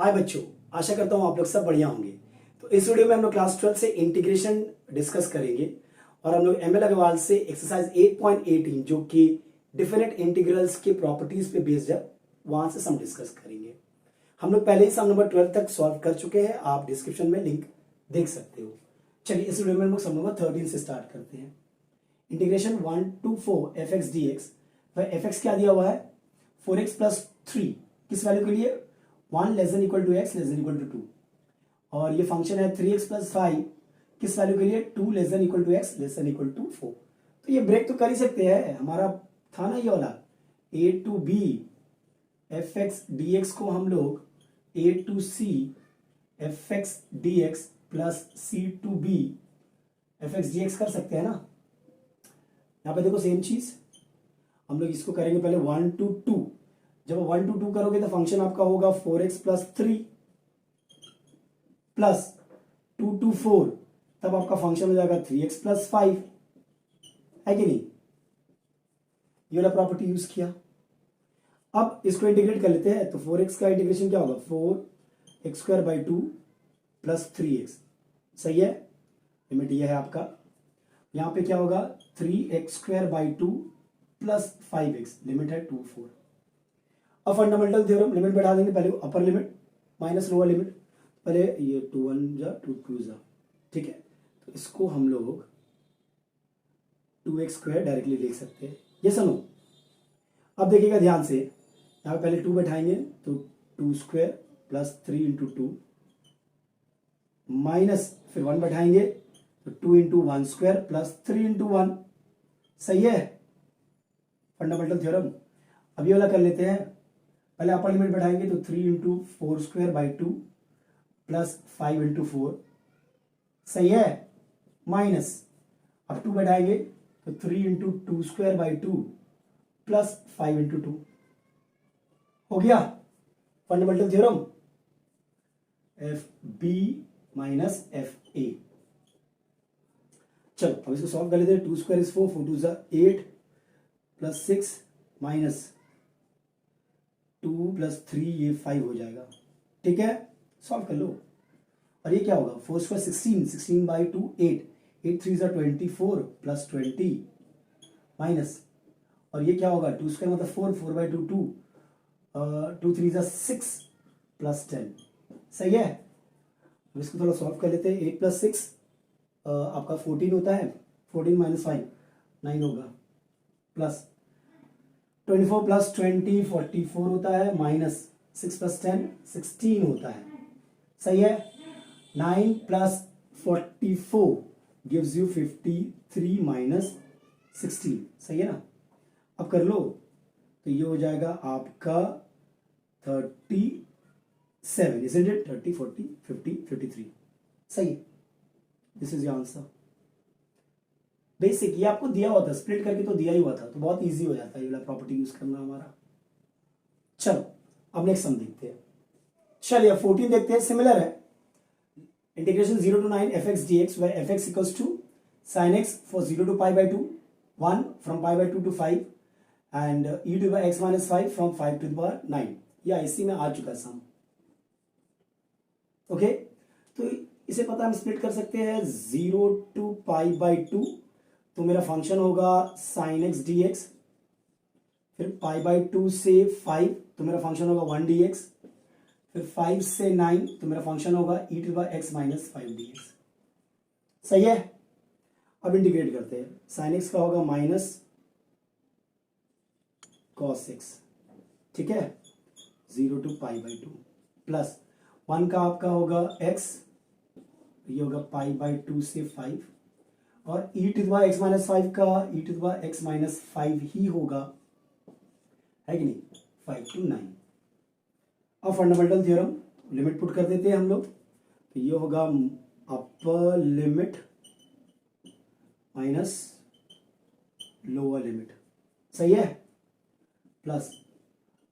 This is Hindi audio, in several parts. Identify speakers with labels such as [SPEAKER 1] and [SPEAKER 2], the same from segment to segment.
[SPEAKER 1] हाय बच्चों, आशा करता हूँ आप लोग सब बढ़िया होंगे। तो इस वीडियो में हम लोग क्लास 12 से इंटीग्रेशन डिस्कस करेंगे और हम लोग एमएल अग्रवाल से एक्सरसाइज 8.18 जो कि डिफिनेट इंटीग्रल्स के प्रॉपर्टीज पे बेस्ड है, वहां से सम डिस्कस करेंगे। हम लोग पहले ही सम नंबर 12 तक सॉल्व कर चुके हैं, आप डिस्क्रिप्शन में लिंक देख सकते हो। चलिए इस वीडियो में हम लोग सम नंबर 13 से स्टार्ट करते हैं। इंटीग्रेशन 1 to 4 fx dx, वह fx क्या दिया हुआ है 4x प्लस 3, किस वैल्यू के लिए 1 less than equal to x less than equal to 2, और ये फंक्शन है 3x प्लस 5, किस वैल्यू के लिए 2 less than equal to x less than equal to 4। तो ये ब्रेक तो कर ही सकते हैं, हमारा था ना ये वाला a to b fx dx को हम लोग a to c fx dx plus c to b fx dx कर सकते हैं ना। यहाँ पे देखो सेम चीज हम लोग इसको करेंगे पहले 1 to 2। जब 1 to 2 करोगे तो फंक्शन आपका होगा 4x प्लस 3 प्लस 2 to 4, तब आपका फंक्शन हो जाएगा 3x प्लस 5, है कि नहीं। ये वाला प्रॉपर्टी यूज किया। अब इसको इंटीग्रेट कर लेते हैं, तो 4x का इंटीग्रेशन क्या होगा 4x square by 2 plus 3x, सही है। लिमिट ये है आपका, यहां पे क्या होगा 3x square by 2 plus 5x, limit है 2 4। अब फंडामेंटल थ्योरम लिमिट बैठा देंगे, पहले upper limit minus lower limit, पहले ये 2 1 जा 2 2 जा, ठीक है। तो इसको हम लोग 2x स्क्वायर डायरेक्टली लिख सकते हैं, ये सुनो। अब देखिएगा ध्यान से, यहाँ पे पहले 2 बैठाएंगे तो 2 स्क्वायर प्लस 3 इंटू 2 माइनस फिर 1 बैठाएंगे तो 2 इंटू 1 स्क्वायर प्लस 3 इंटू 1, सही है फंडामेंटल थ्योरम। अब ये वाला कर लेते हैं, पहले अपर लिमिट बैठाएंगे तो 3 into 4 square by 2 plus 5 into 4, सही है, माइनस अब 2 बैठाएंगे तो 3 into 2 square by 2 plus 5 into 2, हो गया fundamental theorem F B minus F A. चलो अब इसको सॉल्व कर लेते हैं। 2 स्क्वायर इज 4, 4 2 जा 8 प्लस 6 माइनस 2 प्लस 3 ये 5 हो जाएगा, ठीक है। सॉल्व कर लो, और ये क्या होगा 4 स्क्वायर 16, 16 बाई 2 8, 8 3 जा 24 प्लस 20 माइनस, और ये क्या होगा 2 स्क्वायर मतलब 4, 4 बाई 2 2, 2 3 जा 6 प्लस 10, सही है। अब इसको थोड़ा सॉल्व कर लेते हैं। 8 प्लस 6 आपका 14 होता है, 14 माइनस 5 9 होगा, प्लस 24 प्लस 20 44 होता है, माइनस 6 प्लस 10 16 होता है, सही है। 9 प्लस 44 गिव्स यू 53 माइनस 16, सही है ना। अब कर लो तो ये हो जाएगा आपका 37, isn't it? 30 40 50 53, सही। This is your answer. Basic ये आपको दिया हुआ था, स्प्लिट करके तो दिया ही हुआ था, तो बहुत इजी हो जाता है ये वाला प्रॉपर्टी यूज करना हमारा। चलो अब नेक्स्ट सम देखते हैं। चलिए 14 देखते हैं, सिमिलर है। Integration 0 to 9 fx dx where fx equals to sin x for 0 to pi by 2, 1 from pi by 2 to 5 and e to the power x minus 5 from 5 to the power 9। ये आईसी में आ चुका सम, ओके। तो इसे पता हम स्प्लिट कर सकते हैं 0 to pi by 2, तो मेरा फंक्शन होगा sin x dx, फिर pi by 2 से 5 तो मेरा फंक्शन होगा 1 dx, फिर 5 से 9 तो मेरा फंक्शन होगा e to the x minus 5 dx, सही है। अब इंटीग्रेट करते हैं, sin x का होगा माइनस cos x, ठीक है, 0 to pi by 2 प्लस 1 का आपका होगा x, ये होगा pi by 2 से 5, और e to the x minus 5 का e to the x minus 5 ही होगा, है कि नहीं, 5 to 9। अब फंडामेंटल थ्योरम लिमिट पुट कर देते हैं हम लोग, तो ये होगा upper limit minus lower limit, सही है, plus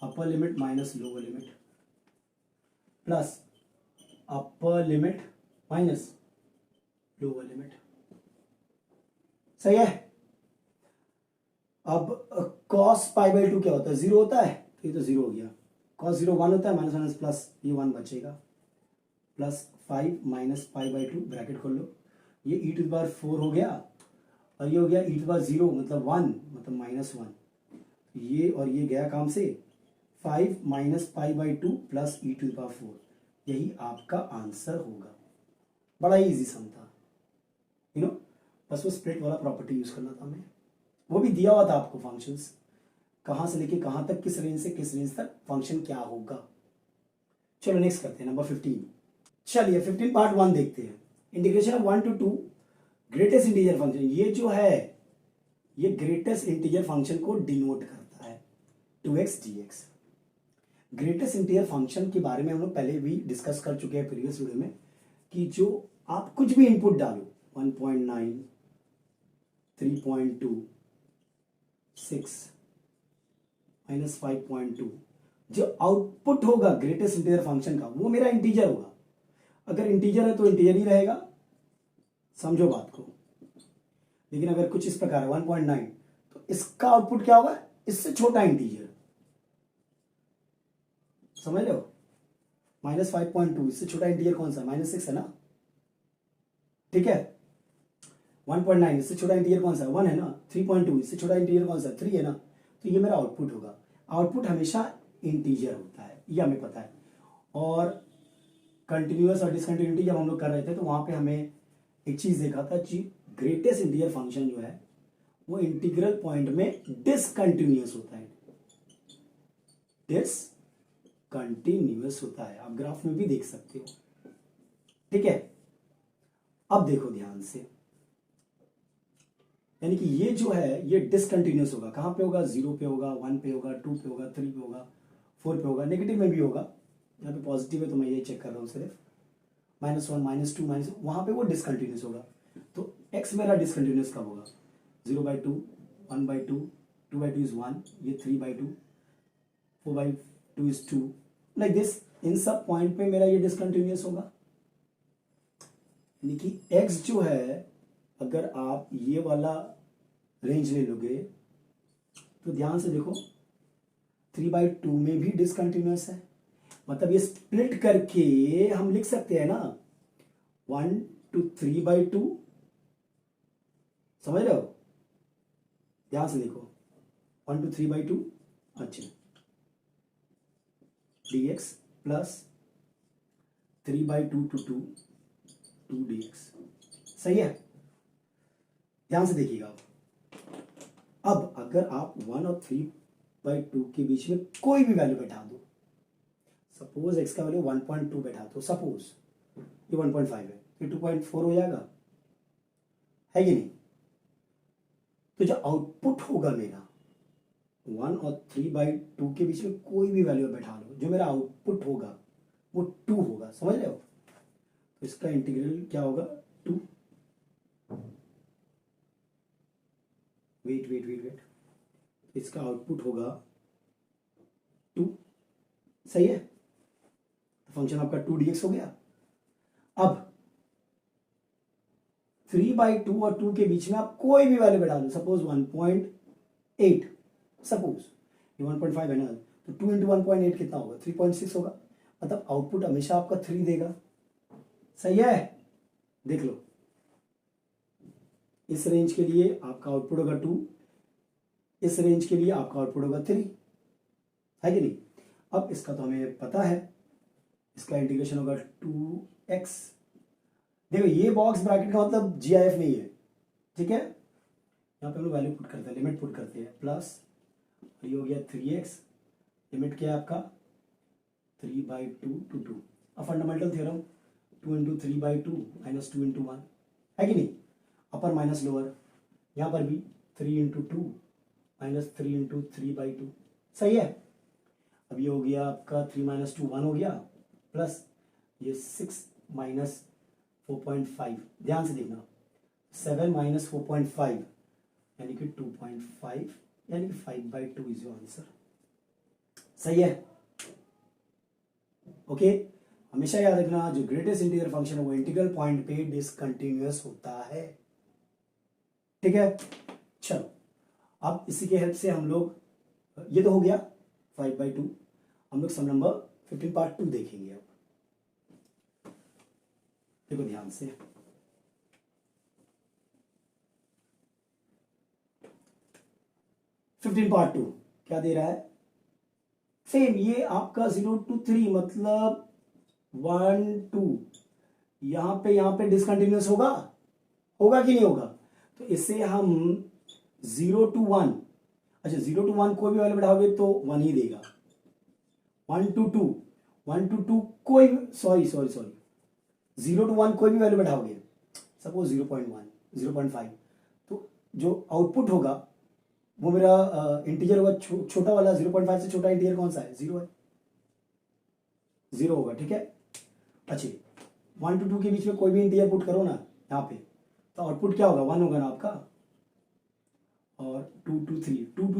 [SPEAKER 1] upper limit minus lower limit plus upper limit minus lower limit, सही है। अब cos पाई बाई 2 क्या होता है 0 होता है, तो ये तो 0 हो गया, cos 0 1 होता है, माइनस माइनस प्लस, ये 1 बचेगा, plus 5 minus pi by 2 bracket खोल लो, ये ई टू द पावर 4 हो गया, और ये हो गया ई टू द पावर 0 मतलब 1 मतलब माइनस 1, ये और ये गया काम से, 5 minus pi by 2 plus E to the power 4, यही आपका आंसर होगा। बड़ा ही इजी सम था, यू नो, बस वो स्प्लिट वाला प्रॉपर्टी यूज करना था हमें, वो भी दिया हुआ था आपको फंक्शंस, कहां से लेके कहां तक, किस रेंज से किस रेंज तक फंक्शन क्या होगा। चलो नेक्स्ट करते हैं, नंबर 15। चलिए 15 पार्ट 1 देखते हैं। Integration of 1 to 2 greatest integer function, ये जो है ये ग्रेटेस्ट इंटीजर फंक्शन को डिनोट करता है, 2x dx। Greatest integer function के बारे में हम लोग पहले भी डिस्कस कर चुके हैं प्रीवियस वीडियो में, कि जो आप कुछ भी इनपुट डालो, 1.9, 3.2, 6, -5.2, जो आउटपुट होगा ग्रेटेस्ट इंटीजर फंक्शन का वो मेरा इंटीजर होगा। अगर इंटीजर है तो इंटीजर ही रहेगा, समझो बात को। लेकिन अगर कुछ इस प्रकार है 1.9, तो इसका आउटपुट क्या होगा, इससे छोटा इंटीजर, समझ रहे हो। -5.2 इससे छोटा इंटीजर कौन सा, -6 है ना, ठीक है। 1.9 इससे छोटा इंटीजर कौन सा, 1 है ना। 3.2 इससे छोटा इंटीजर कौन सा, 3 है ना। तो ये मेरा आउटपुट होगा। आउटपुट हमेशा इंटीजर होता है, ये हमें पता है। और कंटिन्यूअस और डिसकंटिन्यूटी जब हम लोग कर रहे थे तो वहां पे हमें एक चीज देखा था कि ग्रेटेस्ट इंटीजर फंक्शन जो है वो इंटीग्रल पॉइंट में डिसकंटिन्यूअस होता है, डिसकंटिन्यूअस होता है। आप ग्राफ में भी देख सकते हो, ठीक है। अब देखो ध्यान से, यानी कि ये जो है ये डिसकंटिन्यूअस होगा, कहां पे होगा, 0 पे होगा, 1 पे होगा, 2 पे होगा, 3 पे होगा, 4 पे होगा, नेगेटिव में भी होगा। यहाँ पे पॉजिटिव है तो मैं ये चेक कर रहा हूँ सिर्फ, -1, -2, वहां पे वो डिसकंटिन्यूअस होगा। तो x मेरा डिसकंटिन्यूअस कब होगा, 0/2, 1/2, 2/2 इज 1, ये 3/2, 4/2 इज 2, लाइक दिस। इन सब पॉइंट पे मेरा ये डिसकंटिन्यूअस होगा। यानी कि x जो है, अगर आप ये वाला रेंज ले लोगे तो ध्यान से देखो 3/2 में भी डिसकंटिन्यूअस है, मतलब ये स्प्लिट करके हम लिख सकते हैं ना 1 to 3/2, समझ रहे हो। ध्यान से देखो 1 to 3/2, अच्छा, dx प्लस 3/2 to 2 2dx, सही है। ध्यान से देखिएगा। अब अगर आप 1 और 3/2 के बीच में कोई भी वैल्यू बैठा दो, सपोज x का वैल्यू 1.2 बैठा दो, सपोज ये 1.5 है, ये 2.4 हो जाएगा, है कि नहीं। तो जो आउटपुट होगा मेरा 1 और 3/2 के बीच में कोई भी वैल्यू बैठा लो, जो मेरा आउटपुट होगा वो 2 होगा, समझ रहे हो। तो इसका इंटीग्रल क्या होगा, 2, वेट, इसका आउटपुट होगा 2, सही है। तो फंक्शन आपका 2dx हो गया। अब 3/2 और 2 के बीच में आप कोई भी वैल्यू बैठा लो, सपोज 1.8, सपोज ये 1.5 है ना, तो 2 × 1.8 कितना होगा, 3.6 होगा। मतलब आउटपुट हमेशा आपका 3 देगा, सही है। देख लो, इस रेंज के लिए आपका आउटपुट होगा 2, इस रेंज के लिए आपका आउटपुट होगा 3, है कि नहीं। अब इसका तो हमें पता है, इसका इंटीग्रेशन होगा 2x। देखो ये बॉक्स ब्रैकेट का मतलब GIF नहीं है, ठीक है। यहाँ पे हम लोग वैल्यू पुट करते हैं, लिमिट पुट करते हैं, प्लस ये हो गया 3x, लिमिट क्या है आपका 3/2 to 2। अब फंडामेंटल थ्योरम 2 × 3/2 -2 × 1, है कि नहीं। अपर माइनस लोअर, यहाँ पर भी 3 × 2 -3 × 3/2, सही है। अब ये हो गया आपका 3 - 2 1 हो गया, प्लस ये 6 - 4.5, ध्यान से देखना 7 - 4.5 यानी कि 2.5, यानी कि 5/2 इज योर आंसर, सही है। ओके, हमेशा याद रखना जो ग्रेटेस्ट इंटीजर फंक्शन है वो इंटीग्रल पॉइंट पे डिसकंटिन्यूअस होता है, ठीक है। चलो अब इसी के हेल्प से हम लोग, ये तो हो गया 5/2। हम लोग सम नंबर 15 पार्ट 2 देखेंगे। अब देखो ध्यान से, फिफ्टीन पार्ट 2 क्या दे रहा है, सेम ये आपका 0 to 3 मतलब 1 2, यहां पे डिसकंटिन्यूस होगा, होगा कि नहीं होगा? तो इसे हम 0 to 1, अच्छा 0 to 1 कोई भी वैल्यू बढ़ाओगे तो 1 ही देगा। 1 to 2, 1 to 2 कोई, सॉरी 0 to 1 कोई भी वैल्यू बढ़ाओगे, सपोज 0.1 0.5, तो जो आउटपुट होगा वो मेरा इंटीजर होगा, छोटा वाला 0.5 से छोटा इंटीजर कौन सा है? 0 है, 0 होगा, ठीक है। अच्छा 1 to 2 के बीच में कोई भी इंटीजर पुट करो ना यहाँ पे, तो आउटपुट क्या होगा? 1 होगा ना आपका। और 2 to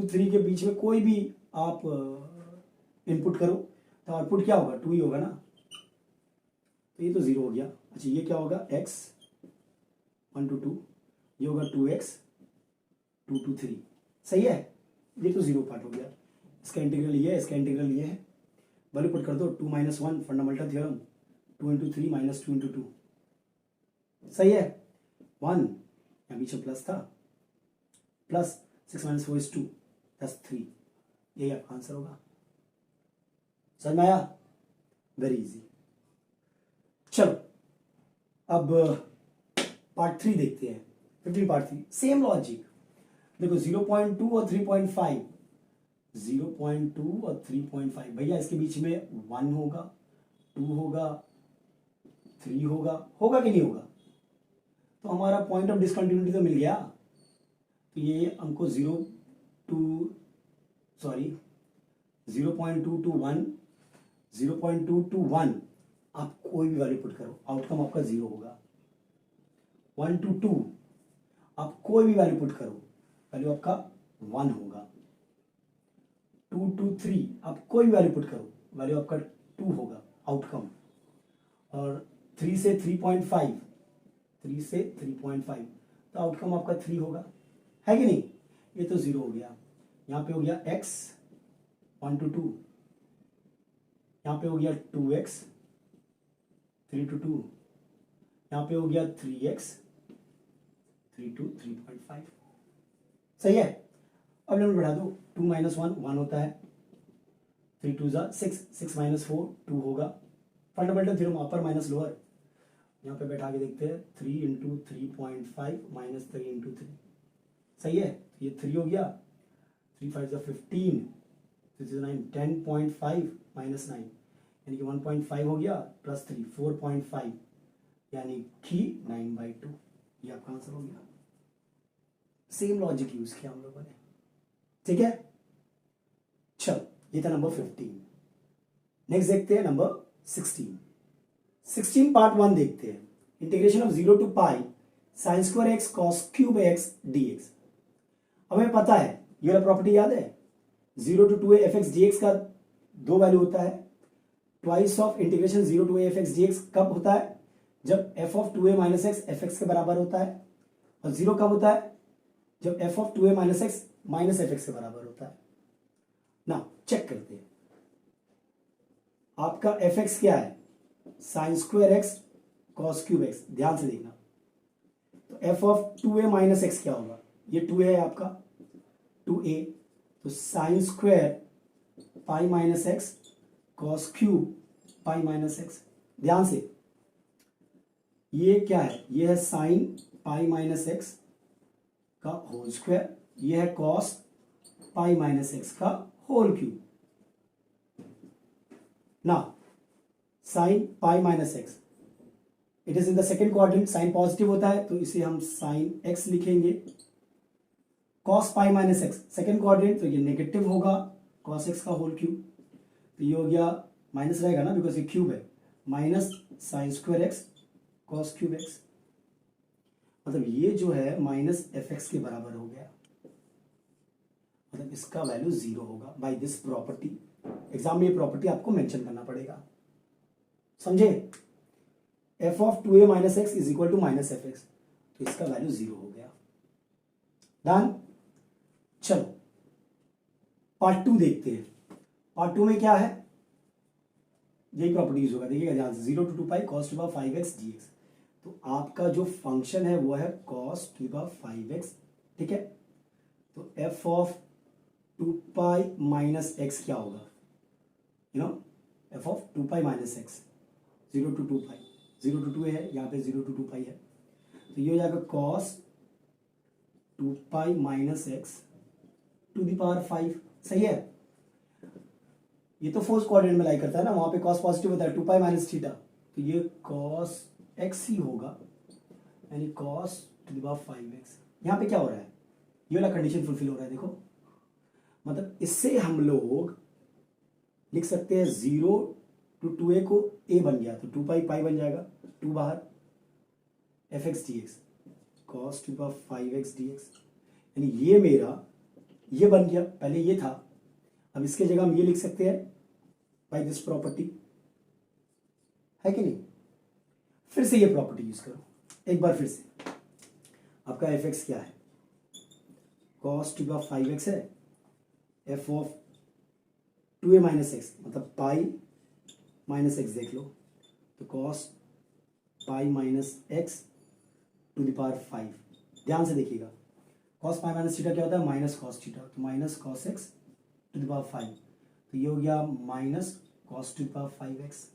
[SPEAKER 1] 3 के बीच में कोई भी आप इनपुट करो तो आउटपुट क्या होगा? 2 ही होगा ना, तो ये तो 0 हो गया। अच्छा ये क्या होगा? x 1 to 2, ये होगा 2x 2 to 3, सही है। ये तो 0 पार्ट हो गया, इसका इंटीग्रल ये है, इसका इंटीग्रल ये है, वैल्यू पुट कर दो। 2 - 1 फंडामेंटल थ्योरम, 2 into 3 - 2 into 2, सही है। 1 यहाँ बीच में प्लस था, प्लस 6 - 4 is 2 + 3, यही आपका आंसर होगा। समझ में आया? Very easy. चलो अब पार्ट 3 देखते हैं, 15 पार्ट 3, सेम लॉजिक। देखो 0.2 और 3.5, 0.2 और 3.5, भैया इसके बीच में 1 होगा, 2 होगा, 3 होगा, होगा कि नहीं होगा? तो हमारा पॉइंट ऑफ डिसकंटिन्यूटी तो मिल गया। तो ये हमको 0.2 to 1, 0.2 to 1, आप कोई भी वैल्यू पुट करो, आउटकम आपका 0 होगा। 1 to 2 आप कोई भी वैल्यू पुट करो, वैल्यू आपका 1 होगा। 2 to 3 आप कोई भी वैल्यू पुट करो, वैल्यू आपका 2 होगा आउटकम। और 3 से 3.5, 3 से 3.5, तो आउटकम आपका 3 होगा, है कि नहीं? ये तो 0 हो गया। यहाँ पे हो गया x 1 to 2, यहाँ पे हो गया 2x 3 to 2, यहाँ पे हो गया 3x 3 to 3.5, सही है। अब लिमिट बढ़ा दो, 2 - 1 1 होता है, 3 2 6, 6 - 4 2 होगा। फंडामेंटल थ्योरम अपर माइनस लोअर, यहाँ पे बैठा के देखते हैं, 3 into 3.5 - 3 into 3, सही है। ये 3 हो गया, 3 5 15, 6 9, 10.5 - 9, यानी कि 1.5 हो गया, प्लस 3 4.5, यानी कि 9/2, ये आपका आंसर हो गया। सेम लॉजिक यूज किया हम लोगों ने, ठीक है। चलो ये था नंबर 15। नेक्स्ट देखते हैं नंबर 16। 16 पार्ट 1 देखते हैं, integration of 0 to pi sin square x cos cube x dx। हमें पता है ये वाला प्रॉपर्टी याद है, 0 to 2a fx dx का 2 वैल्यू होता है। Twice of integration 0 to a fx dx कब होता है? जब f of 2a - x fx के बराबर होता है। और 0 कब होता है? जब f of 2a - x minus fx के बराबर होता है ना। चेक करते हैं, आपका fx क्या है? Sine square x cos cube x, ध्यान से देखना। तो f of 2a - x क्या होगा? ये 2a है आपका, 2a, तो sine square pi minus X cos cube pi minus X. ध्यान से, ये क्या है? ये है साइन पाई माइनस एक्स का होल स्क्वायर, ये है कॉस पाई माइनस एक्स का होल क्यूब। ना sine pi minus X, it is in the second quadrant, sine positive होता है तो इसे हम साइन एक्स लिखेंगे। Cos pi minus X second quadrant, तो ये नेगेटिव होगा, कॉस एक्स का होल क्यूब। तो ये हो गया, माइनस रहेगा ना बिकॉज ये क्यूब है, minus sine square x cos cube x, मतलब ये जो है माइनस एफ एक्स के बराबर हो गया, मतलब इसका वैल्यू 0 होगा बाय दिस प्रॉपर्टी। एग्जाम में ये प्रॉपर्टी आपको मेंशन करना पड़ेगा, समझे? F of 2a minus X is equal to minus F X, तो इसका वैल्यू 0 हो गया। डन। चलो पार्ट 2 देखते हैं। पार्ट 2 में क्या है? यही प्रॉपर्टी यूज होगा, देखिएगा ध्यान से, 0 to 2 cos to the power 5x dx। तो आपका जो फंक्शन है वो है cos to the power 5x, ठीक है। तो f of 2 minus x क्या होगा, you know, f of 2 minus x, 0 to 2, 0 to 2 है, यहाँ पे 0 to 2 है, तो ये हो जाएगा cos 2 minus x to the power 5, सही है। ये तो फोर्स कोऑर्डिनेट में लाई करता है ना, वहां पे cos पॉजिटिव होता है, 2 माइनस थीटा, तो ये cos x ही होगा, यानी cos to the power 5x। यहाँ पे क्या हो रहा है, ये वाला कंडीशन फुलफिल हो रहा है, देखो, मतलब इससे हम लोग लिख सकते हैं 0 to 2a को a बन गया, तो 2 पाई बन जाएगा, 2 बाहर, fx dx, cos to the power 5x dx, यानी ये मेरा ये बन गया, पहले ये था, अब इसके जगह हम ये लिख सकते हैं बाय दिस प्रॉपर्टी, है कि नहीं। फिर से ये प्रॉपर्टी यूज करो एक बार, फिर से आपका fx क्या है, cos to the power 5x है, f of 2a minus x मतलब पाई माइनस एक्स देख लो, तो cos pi minus X to the power 5, ध्यान से देखिएगा, cos पाई माइनस थीटा क्या होता है, माइनस cos थीटा, तो minus cos x to the power 5, तो ये हो गया minus cos to the power 5x,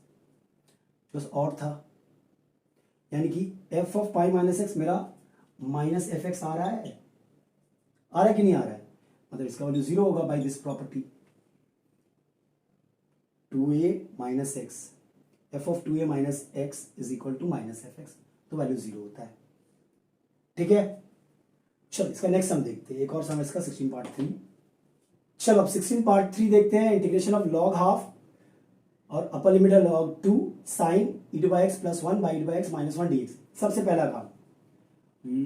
[SPEAKER 1] बस और था, यानी कि f of pi minus X मेरा माइनस एफ एक्स आ रहा है कि नहीं आ रहा है, मतलब इसका वैल्यू 0 होगा by this property, 2a minus X, F of 2a minus X is equal to minus F X, तो वैल्यू 0 होता है, ठीक है। चलो इसका नेक्स्ट सम देखते हैं, एक और सम इसका 16 पार्ट 3। चलो अब 16 पार्ट 3 देखते हैं, इंटीग्रेशन ऑफ log हाफ और अपर लिमिट है log 2 sin e to by x plus 1 by e to by x minus 1 dx। सबसे पहला काम,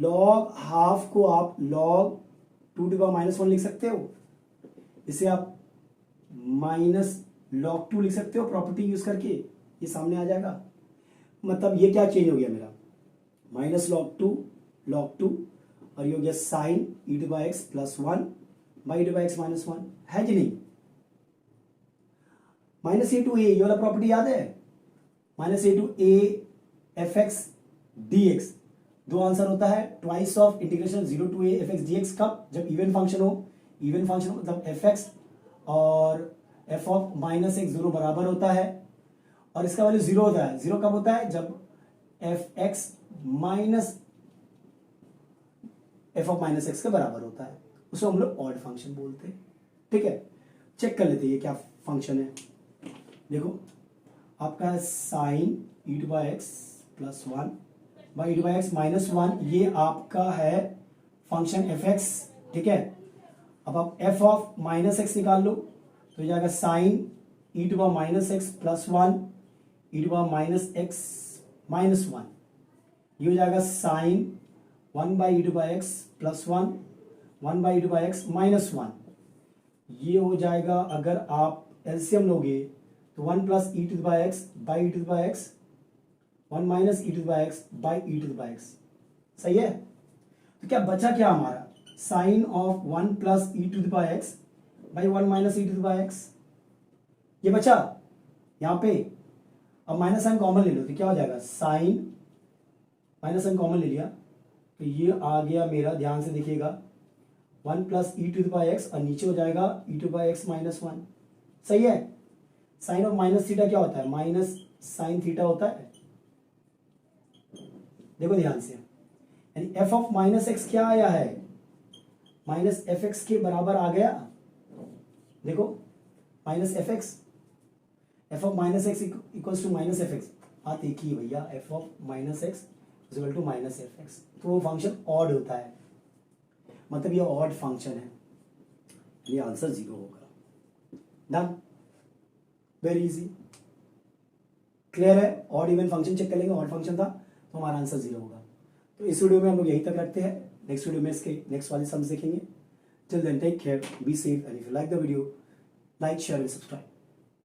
[SPEAKER 1] log हाफ को आप log 2 to the power minus 1 लिख सकते हो, इसे आप माइनस log 2 लिख सकते हो प्रॉपर्टी यूज करके, ये सामने आ जाएगा, मतलब ये क्या चेंज हो गया मेरा, माइनस log 2 और ये हो गया sine e to by x plus 1 by e to by x minus 1, है कि नहीं। माइनस ए टू ए, ये वाला प्रॉपर्टी याद है, minus A to A F X D X, दो आंसर होता है, twice of integration 0 to A F X D X, कब, जब इवन फंक्शन हो, इवन फंक्शन मतलब एफ एक्स और एफ ऑफ माइनस एक्स दोनों बराबर होता है, और इसका वैल्यू 0 होता है, 0 कब होता है, जब F x minus F of minus x के बराबर होता है, उसे हम लोग ऑड फंक्शन बोलते हैं, ठीक है। चेक कर लेते हैं ये क्या फंक्शन है, देखो आपका sine e to by X plus 1 by e to by X minus 1, ये आपका है फंक्शन एफ एक्स, ठीक है। अब आप एफ ऑफ माइनस एक्स निकाल लो, तो जाएगा sine e to by minus X plus 1 e to by minus X minus 1, ये हो जाएगा sine 1 by e to by X plus 1 by e to by X minus 1, ये हो जाएगा, अगर आप एलसीएम लोगे तो 1 plus E to the by X by E to the by X, 1 minus E to the by X by E to the by X, सही है। तो क्या बचा, क्या हमारा sine of 1 plus E to the by X by 1 minus E to the by X, ये बचा यहाँ पे। अब माइनस साइन कॉमन ले लो, तो क्या हो जाएगा, साइन माइनस साइन कॉमन ले लिया, तो ये आ गया मेरा, ध्यान से देखिएगा, 1 plus E to the by X और नीचे हो जाएगा E to by X minus 1, सही है। साइन ऑफ माइनस थीटा क्या होता है, माइनस साइन थीटा होता है, देखो ध्यान से, यानी एफ ऑफ माइनस एक्स क्या आया है, माइनस एफ एक्स के बराबर आ गया, देखो minus F X, F of minus X equals to minus F X, बात एक ही भैया, F of minus X equal to minus F X, तो वो फंक्शन ऑड होता है, मतलब ये ऑड फंक्शन है, ये आंसर 0 होगा, डन, वेरी इजी, क्लियर है। ऑड इवन फंक्शन चेक कर लेंगे, ऑड फंक्शन था तो हमारा आंसर 0 होगा। तो इस वीडियो में हम लोग यहीं तक रखते हैं, नेक्स्ट वीडियो में इसके नेक्स्ट वाले सम्स देखेंगे। Till then take care, be safe, and if you like the video, like, share and subscribe.